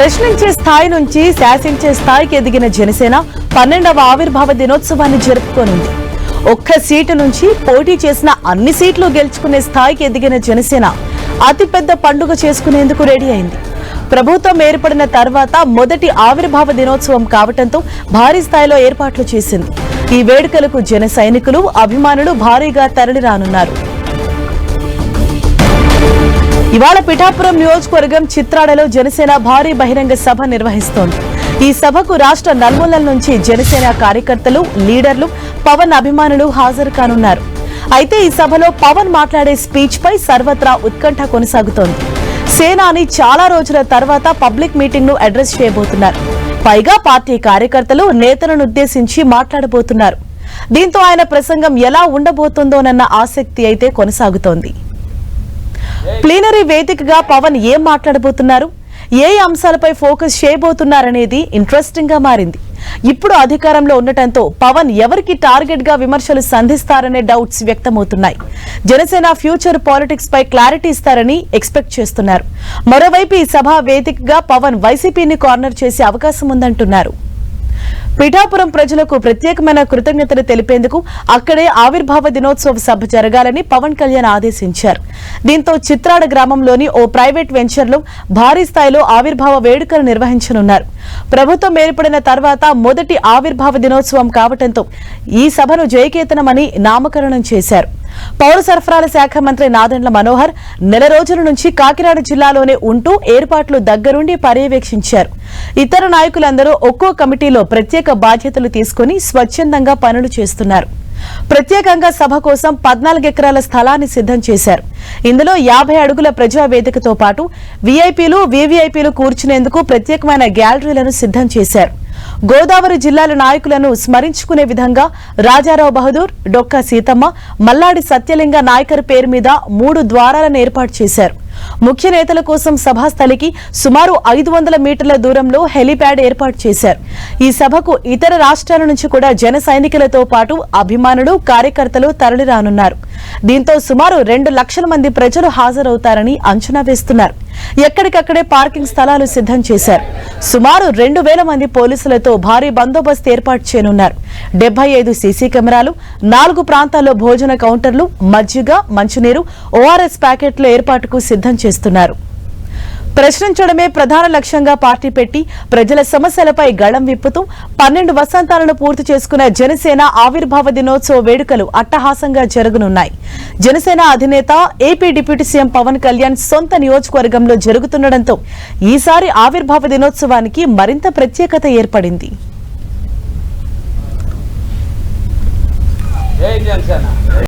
ప్రశ్నించే స్థాయి నుంచి శాసించే స్థాయికి ఎదిగిన జనసేన 12వ ఆవిర్భావ దినోత్సవాన్ని జరుపుకోనుంది. ఒక్క సీటు నుంచి పోటీ చేసిన అన్ని సీట్లు గెలుచుకునే స్థాయికి ఎదిగిన జనసేన అతిపెద్ద పండుగ చేసుకునేందుకు రెడీ అయింది. ప్రభుత్వం ఏర్పడిన తర్వాత మొదటి ఆవిర్భావ దినోత్సవం కావడంతో భారీ స్థాయిలో ఏర్పాట్లు చేసింది. ఈ వేడుకలకు జన సైనికులు, అభిమానులు భారీగా తరలిరానున్నారు. ఇవాళ పిఠాపురం నియోజకవర్గం చిత్రాడలో జనసేన భారీ బహిరంగ సభ నిర్వహిస్తోంది. ఈ సభకు రాష్ట్ర నలుమూలల నుంచి జనసేన కార్యకర్తలు, లీడర్లు, పవన్ అభిమానులు హాజరు కానున్నారు. అయితే ఈ సభలో పవన్ మాట్లాడే స్పీచ్ పై సర్వత్రా ఉత్కంఠ కొనసాగుతోంది. సేనాని చాలా రోజుల తర్వాత పబ్లిక్ మీటింగ్ ను అడ్రస్ చేయబోతున్నారు. పైగా పార్టీ కార్యకర్తలు, నేతలను ఉద్దేశించి మాట్లాడబోతున్నారు. దీంతో ఆయన ప్రసంగం ఎలా ఉండబోతుందోనన్న ఆసక్తి అయితే కొనసాగుతోంది. ప్లీనరీ వేదికగా పవన్ ఏం మాట్లాడబోతున్నారు, ఏ అంశాలపై ఫోకస్ చేయబోతున్నారనేది ఇంట్రెస్టింగ్ గా మారింది. ఇప్పుడు అధికారంలో ఉండటంతో పవన్ ఎవరికి టార్గెట్ గా విమర్శలు సంధిస్తారనే డౌట్స్ వ్యక్తమవుతున్నాయి. జనసేన ఫ్యూచర్ పాలిటిక్స్ పై క్లారిటీ ఇస్తారని ఎక్స్పెక్ట్ చేస్తున్నారు. మరోవైపు ఈ సభా వేదికగా పవన్ వైసీపీని కార్నర్ చేసే అవకాశం ఉందంటున్నారు. పిఠాపురం ప్రజలకు ప్రత్యేకమైన కృతజ్ఞతలు తెలిపేందుకు అక్కడే ఆవిర్భావ దినోత్సవ సభ జరగాలని పవన్ కళ్యాణ్ ఆదేశించారు. దీంతో చిత్రాడ గ్రామంలోని ఓ ప్రైవేట్ వెంచర్లో భారీ స్థాయిలో ఆవిర్భావ వేడుకలు నిర్వహించనున్నారు. ప్రభుత్వం ఏర్పడిన తర్వాత మొదటి ఆవిర్భావ దినోత్సవం కావడంతో ఈ సభను జయకేతనమని నామకరణం చేశారు. పౌర సరఫరాల శాఖ మంత్రి నాదెండ్ల మనోహర్ నెల రోజుల నుంచి కాకినాడ జిల్లాలోనే ఉంటూ ఏర్పాట్లు దగ్గరుండి పర్యవేక్షించారు. ఇతర నాయకులందరూ ఒక్కో కమిటీలో ప్రత్యేక బాధ్యతలు తీసుకుని స్వచ్ఛందంగా పనులు చేస్తున్నారు. ప్రత్యేకంగా సభ కోసం 14 ఎకరాల స్థలాన్ని సిద్ధం చేశారు. ఇందులో 50 అడుగుల ప్రజావేదికతో పాటు వీఐపీలు, వీవీఐపీలు కూర్చునేందుకు ప్రత్యేకమైన గ్యాలరీలను సిద్ధం చేశారు. గోదావరి జిల్లాల నాయకులను స్మరించుకునే విధంగా రాజారావు బహదూర్, డొక్కా సీతమ్మ, మల్లాడి సత్యలింగ నాయకర్ పేరు మీద 3 ద్వారాలను ఏర్పాటు చేశారు. ముఖ్య నేతల కోసం సభాస్థలికి సుమారు 500 మీటర్ల దూరంలో హెలీప్యాడ్ ఏర్పాటు చేశారు. ఈ సభకు ఇతర రాష్ట్రాల నుంచి కూడా జన సైనికులతో పాటు అభిమానులు, కార్యకర్తలు తరలిరానున్నారు. దీంతో సుమారు 2 లక్షల మంది ప్రజలు హాజరవుతారని అంచనా వేస్తున్నారు. ఎక్కడికక్కడే పార్కింగ్ స్థలాలు సిద్ధం చేశారు. సుమారు 2000 మంది పోలీసులతో భారీ బందోబస్తు ఏర్పాటు చేయనున్నారు. 75 సీసీ కెమెరాలు, 4 ప్రాంతాల్లో భోజన కౌంటర్లు, మజ్జిగ, మంచినీరు, ఓఆర్ఎస్ ప్యాకెట్ల ఏర్పాటుకు సిద్ధం చేస్తున్నారు. ప్రశ్నించడమే ప్రధాన లక్ష్యంగా పార్టీ పెట్టి ప్రజల సమస్యలపై గళం విప్పుతూ 12 వసంతాలను పూర్తి చేసుకున్న జనసేన ఆవిర్భావ దినోత్సవ వేడుకలు అట్టహాసంగా జరగనున్నాయి. జనసేన అధినేత, AP deputy CM Pawan Kalyan సొంత నియోజకవర్గంలో జరుగుతుండటంతో ఈసారి ఆవిర్భావ దినోత్సవానికి మరింత ప్రత్యేకత ఏర్పడింది.